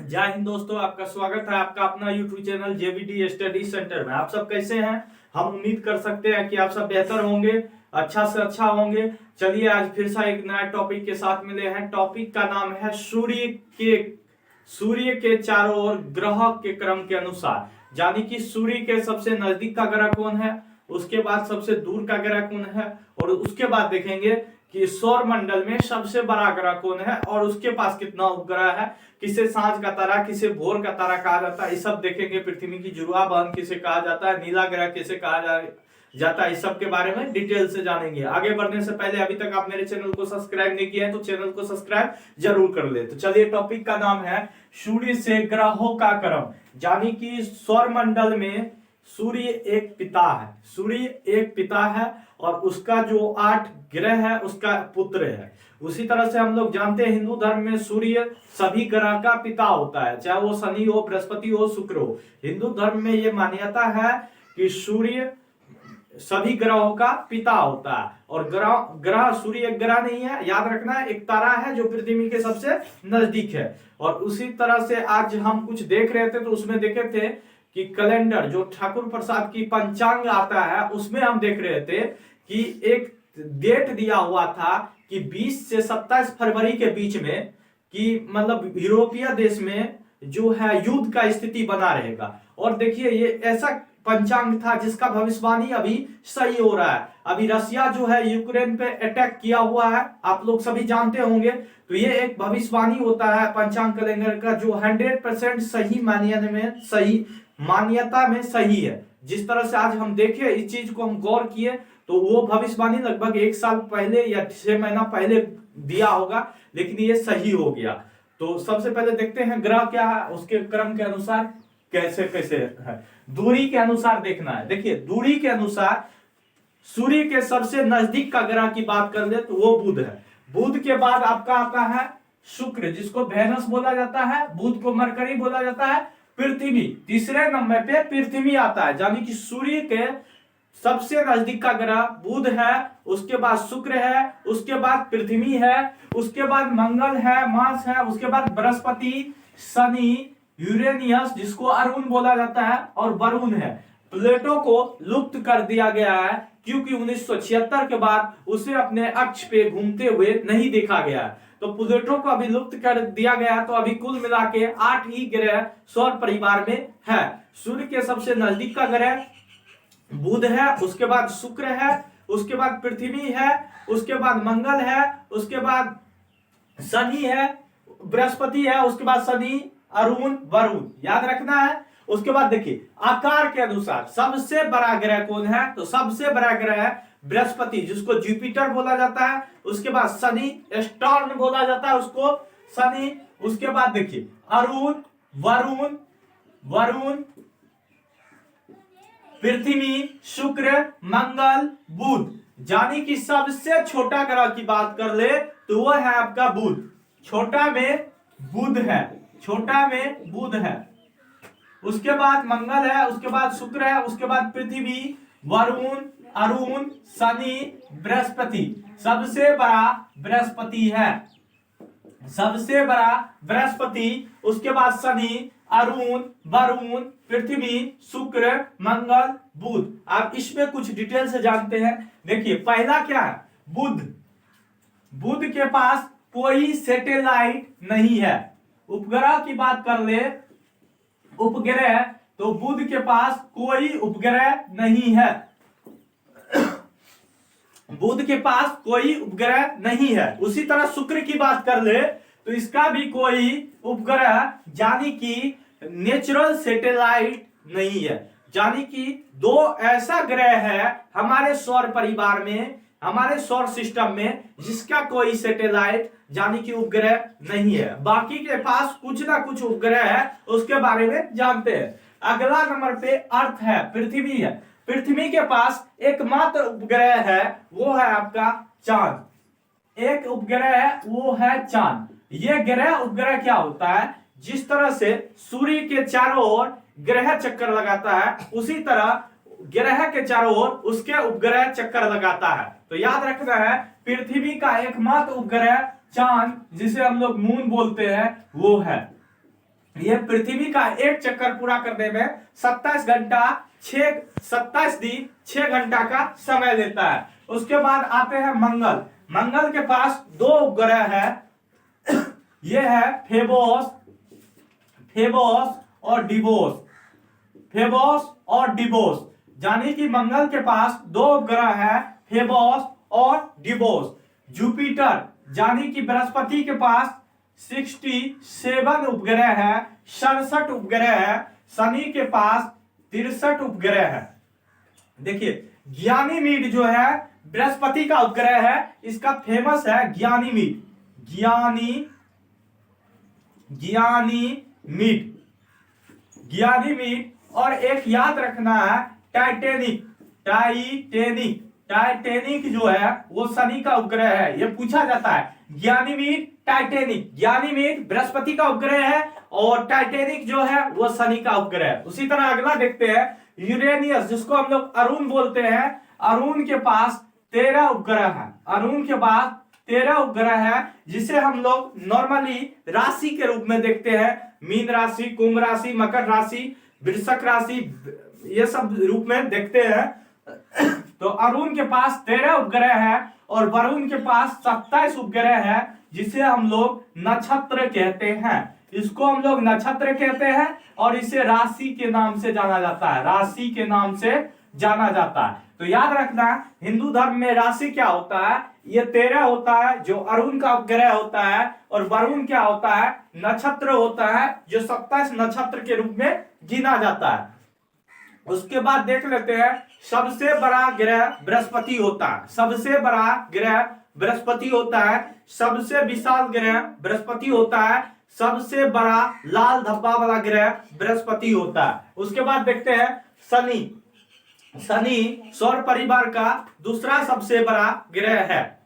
जय हिंद दोस्तों, आपका स्वागत है आपका अपना यूट्यूब चैनल जेवीडी स्टडी सेंटर में। आप सब कैसे हैं? हम उम्मीद कर सकते हैं कि आप सब बेहतर होंगे, अच्छा से अच्छा होंगे। चलिए आज फिर से एक नया टॉपिक के साथ मिले हैं। टॉपिक का नाम है सूर्य के चारों ओर ग्रह के क्रम के अनुसार, यानी कि सूर्य के सबसे नजदीक का ग्रह कौन है, उसके बाद सबसे दूर का ग्रह कौन है, और उसके बाद देखेंगे कि सौर मंडल में सबसे बड़ा ग्रह कौन है और उसके पास कितना उपग्रह है, किसे सांझ का तारा, किसे भोर का तारा कहा जाता है, ये सब देखेंगे। पृथ्वी की जुड़वा बहन किसे कहा जाता है, नीला ग्रह किसे कहा जाता है, इस सब के बारे में डिटेल से जानेंगे। आगे बढ़ने से पहले अभी तक आप मेरे चैनल को सब्सक्राइब नहीं किया है तो चैनल को सब्सक्राइब जरूर कर ले। तो चलिए, टॉपिक का नाम है सूर्य से ग्रहों का क्रम, यानी कि सौर मंडल में सूर्य एक पिता है। सूर्य एक पिता है और उसका जो 8 ग्रह है उसका पुत्र है। उसी तरह से हम लोग जानते हैं हिंदू धर्म में सूर्य सभी ग्रह का पिता होता है, चाहे वो शनि हो, बृहस्पति हो, शुक्र हो। हिंदू धर्म में ये मान्यता है कि सूर्य सभी ग्रहों का पिता होता है। और ग्रह सूर्य एक ग्रह नहीं है, याद रखना, एक तारा है जो पृथ्वी के सबसे नजदीक है। और उसी तरह से आज हम कुछ देख रहे थे तो उसमें देखे थे कि कैलेंडर जो ठाकुर प्रसाद की पंचांग आता है उसमें हम देख रहे थे कि एक डेट दिया हुआ था कि 20 से 27 फरवरी के बीच में कि मतलब यूरोपीय देश में जो है युद्ध का स्थिति बना रहेगा। और देखिए, ये ऐसा पंचांग था जिसका भविष्यवाणी अभी सही हो रहा है। अभी रसिया जो है यूक्रेन पे अटैक किया हुआ है, आप लोग सभी जानते होंगे। तो ये एक भविष्यवाणी होता है पंचांग कैलेंडर का जो 100% सही मान्यता में सही है। जिस तरह से आज हम देखे, इस चीज को हम गौर किए तो वो भविष्यवाणी लगभग 1 साल पहले या 6 महीना पहले दिया होगा, लेकिन ये सही हो गया। तो सबसे पहले देखते हैं ग्रह क्या है, उसके क्रम के अनुसार कैसे कैसे है। दूरी के अनुसार देखना है। देखिए, दूरी के अनुसार सूर्य के सबसे नजदीक का ग्रह की बात कर ले तो वो बुध है। बुध के बाद आपका आता है शुक्र, जिसको वेनस बोला जाता है। बुध को मरकरी बोला जाता है। पृथ्वी तीसरे नंबर पे पृथ्वी आता है, यानी कि सूर्य के सबसे नजदीक का ग्रह बुध है, उसके बाद शुक्र है, उसके बाद पृथ्वी है, उसके बाद मंगल है, मार्स है, उसके बाद बृहस्पति, शनि, यूरेनियस जिसको अरुण बोला जाता है, और वरुण है। प्लेटो को लुप्त कर दिया गया है क्योंकि 1976 के बाद उसे अपने अक्ष पे घूमते हुए नहीं देखा गया है। तो प्लेटो को अभी लुप्त कर दिया गया। तो अभी कुल मिला के 8 ही ग्रह सौर परिवार में है। सूर्य के सबसे नजदीक का ग्रह बुध है, उसके बाद शुक्र है, उसके बाद पृथ्वी है, उसके बाद मंगल है, उसके बाद शनि है, बृहस्पति है, उसके बाद शनि, अरुण, वरुण, याद रखना है। उसके बाद देखिए, आकार के अनुसार सबसे बड़ा ग्रह कौन है, तो सबसे बड़ा ग्रह है बृहस्पति, जिसको जुपिटर बोला जाता है। उसके बाद शनि, स्टर्न बोला जाता है उसको, शनि। उसके बाद देखिए अरुण, वरुण, पृथ्वी, शुक्र, मंगल, बुध। यानी कि सबसे छोटा ग्रह की बात कर ले तो वो है आपका बुध। छोटा में बुध है, उसके बाद मंगल है, उसके बाद शुक्र है, उसके बाद पृथ्वी, वरुण, अरुण, शनि, बृहस्पति। सबसे बड़ा बृहस्पति, उसके बाद शनि, अरुण, वरुण, पृथ्वी, शुक्र, मंगल, बुध। अब इसमें कुछ डिटेल से जानते हैं। देखिए, पहला क्या है, बुध के पास कोई सैटेलाइट नहीं है। उपग्रह की बात कर ले, उपग्रह, तो बुध के पास कोई उपग्रह नहीं है। बुध के पास कोई उपग्रह नहीं है। उसी तरह शुक्र की बात कर ले तो इसका भी कोई उपग्रह यानी कि नेचुरल सैटेलाइट नहीं है। यानी कि 2 ऐसा ग्रह है हमारे सौर परिवार में, हमारे सौर सिस्टम में, जिसका कोई सैटेलाइट यानी कि उपग्रह नहीं है। बाकी के पास कुछ ना कुछ उपग्रह है, उसके बारे में जानते हैं। अगला नंबर पे अर्थ है, पृथ्वी है। पृथ्वी के पास एकमात्र उपग्रह है, वो है आपका चांद। एक उपग्रह है, वो है चांद। ये ग्रह उपग्रह क्या होता है, जिस तरह से सूर्य के चारों ओर ग्रह चक्कर लगाता है, उसी तरह ग्रह के चारों ओर उसके उपग्रह चक्कर लगाता है। तो याद रखना है, पृथ्वी का एकमात्र उपग्रह चांद, जिसे हम लोग मून बोलते हैं, वो है। ये पृथ्वी का एक चक्कर पूरा करने में 27 घंटा 27 दिन 6 घंटा का समय लेता है। उसके बाद आते हैं मंगल। मंगल के पास दो उपग्रह है ये है फेबोस और डिबोस। फेबोस और डिबोस, यानी कि मंगल के पास दो उपग्रह है, फेबोस और डिबोस। जुपिटर यानी कि बृहस्पति के पास 67 उपग्रह है, 67 उपग्रह है। शनि के पास 63 उपग्रह है। देखिए ज्ञानीमीड जो है बृहस्पति का उपग्रह है, इसका फेमस है ज्ञानीमीड। ज्ञानीमीड और एक याद रखना है टाइटेनिक जो है वो शनि का उपग्रह है। ये पूछा जाता है ज्ञानीमीड ज्ञानीमीड बृहस्पति का उपग्रह है और टाइटेनिक जो है वो शनि का उपग्रह है। उसी तरह अगला देखते हैं यूरेनियस, जिसको हम लोग अरुण बोलते हैं। अरुण के पास 13 उपग्रह है। अरुण के पास 13 उपग्रह है, जिसे हम लोग नॉर्मली राशि के रूप में देखते हैं। मीन राशि, कुंभ राशि, मकर राशि, वृश्चिक राशि, ये सब रूप में देखते हैं। तो अरुण के पास 13 उपग्रह है और वरुण के पास 27 उपग्रह है, जिसे हम लोग नक्षत्र कहते हैं। इसको हम लोग नक्षत्र कहते हैं और इसे राशि के नाम से जाना जाता है। राशि के नाम से जाना जाता है। तो याद रखना हिंदू धर्म में राशि क्या होता है, ये 13 होता है जो अरुण का उपग्रह होता है, और वरुण क्या होता है, नक्षत्र होता है जो 27 नक्षत्र के रूप में गिना जाता है। उसके बाद देख लेते हैं सबसे बड़ा ग्रह बृहस्पति होता है। सबसे बड़ा ग्रह बृहस्पति होता है। सबसे विशाल ग्रह बृहस्पति होता है। सबसे बड़ा लाल धब्बा वाला ग्रह बृहस्पति होता है। उसके बाद देखते हैं शनि सौर परिवार का दूसरा सबसे बड़ा ग्रह है।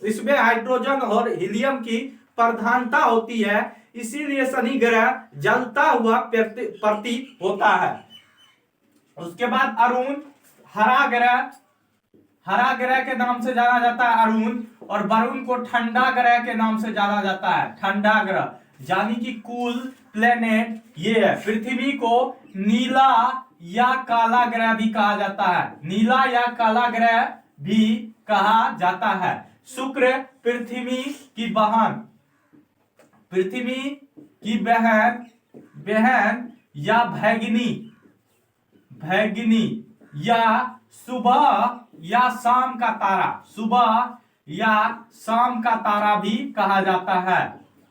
इसमें हाइड्रोजन और हीलियम की प्रधानता होती है, इसीलिए शनि ग्रह जलता हुआ प्रतीत होता है। उसके बाद अरुण हरा ग्रह के नाम से जाना जाता है अरुण, और वरुण को ठंडा ग्रह के नाम से जाना जाता है। ठंडा ग्रह यानी कि कूल प्लेनेट ये है। पृथ्वी को नीला या काला ग्रह भी कहा जाता है। नीला या काला ग्रह भी कहा जाता है। शुक्र पृथ्वी की बहन या भैगिनी या सुबह या शाम का तारा भी कहा जाता है।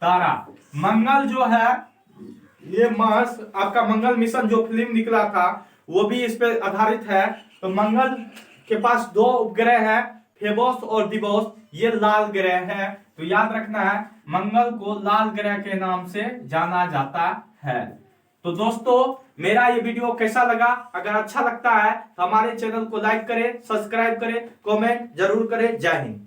तारा मंगल जो है, ये मार्स आपका मंगल मिशन जो फिल्म निकला था वो भी इस पे आधारित है। तो मंगल के पास दो उपग्रह है, फेबोस और डिबोस। ये लाल ग्रह है, तो याद रखना है मंगल को लाल ग्रह के नाम से जाना जाता है। तो दोस्तों मेरा ये वीडियो कैसा लगा? अगर अच्छा लगता है तो हमारे चैनल को लाइक करें, सब्सक्राइब करें, कमेंट जरूर करें। जय हिंद।